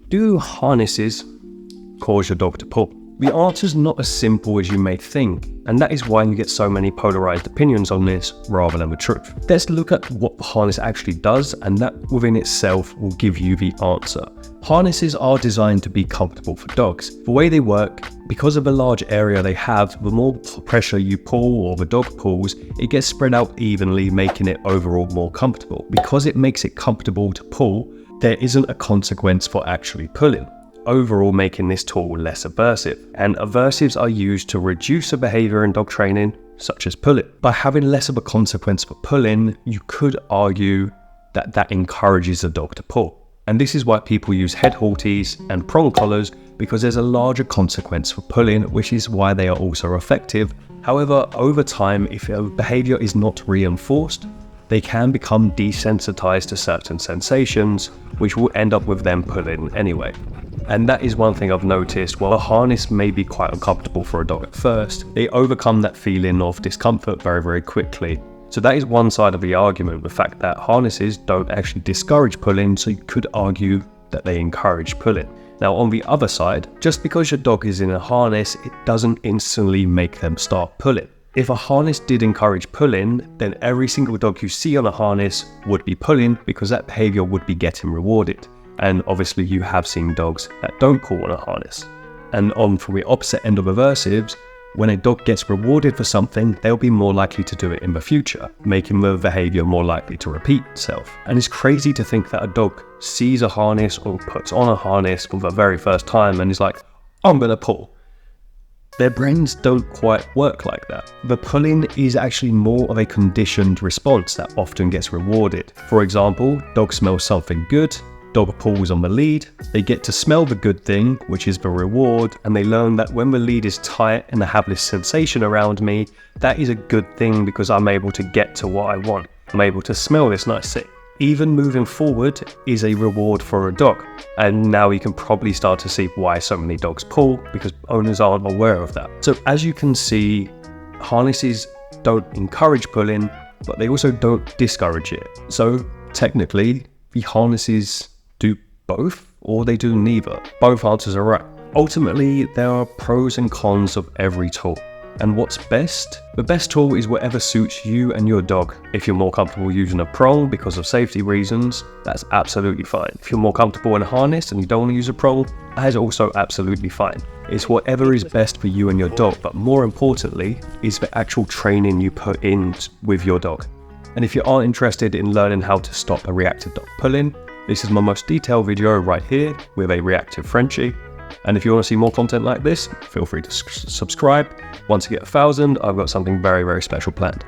Do harnesses cause your dog to pull? The answer is not as simple as you may think, and that is why you get so many polarized opinions on this rather than the truth. Let's look at what the harness actually does, and that within itself will give you the answer. Harnesses are designed to be comfortable for dogs. The way they work, because of the large area they have, the more pressure you pull or the dog pulls, it gets spread out evenly, making it overall more comfortable. Because it makes it comfortable to pull, there isn't a consequence for actually pulling, overall making this tool less aversive. And aversives are used to reduce a behavior in dog training, such as pulling. By having less of a consequence for pulling, you could argue that that encourages the dog to pull. And this is why people use head halties and prong collars, because there's a larger consequence for pulling, which is why they are also effective. However, over time, if a behavior is not reinforced, they can become desensitized to certain sensations, which will end up with them pulling anyway. And that is one thing I've noticed. While a harness may be quite uncomfortable for a dog at first, they overcome that feeling of discomfort very, very quickly. So that is one side of the argument, the fact that harnesses don't actually discourage pulling, so you could argue that they encourage pulling. Now on the other side, just because your dog is in a harness, it doesn't instantly make them start pulling. If a harness did encourage pulling, then every single dog you see on a harness would be pulling, because that behavior would be getting rewarded. And obviously you have seen dogs that don't pull on a harness. And on from the opposite end of aversives, when a dog gets rewarded for something, they'll be more likely to do it in the future, making the behavior more likely to repeat itself. And it's crazy to think that a dog sees a harness or puts on a harness for the very first time and is like, I'm gonna pull. Their brains don't quite work like that. The pulling is actually more of a conditioned response that often gets rewarded. For example, dog smells something good, dog pulls on the lead, they get to smell the good thing, which is the reward, and they learn that when the lead is tight and I have this sensation around me, that is a good thing because I'm able to get to what I want. I'm able to smell this nice thing. Even moving forward is a reward for a dog. And now you can probably start to see why so many dogs pull, because owners aren't aware of that. So as you can see, harnesses don't encourage pulling, but they also don't discourage it. So technically, the harnesses do both, or they do neither. Both answers are right. Ultimately, there are pros and cons of every tool. And what's best? The best tool is whatever suits you and your dog. If you're more comfortable using a prong because of safety reasons, that's absolutely fine. If you're more comfortable in a harness and you don't want to use a prong, that is also absolutely fine. It's whatever is best for you and your dog, but more importantly, is the actual training you put in with your dog. And if you are interested in learning how to stop a reactive dog pulling, this is my most detailed video right here with a reactive Frenchie. And if you want to see more content like this, feel free to subscribe. Once you get 1,000, I've got something very, very special planned.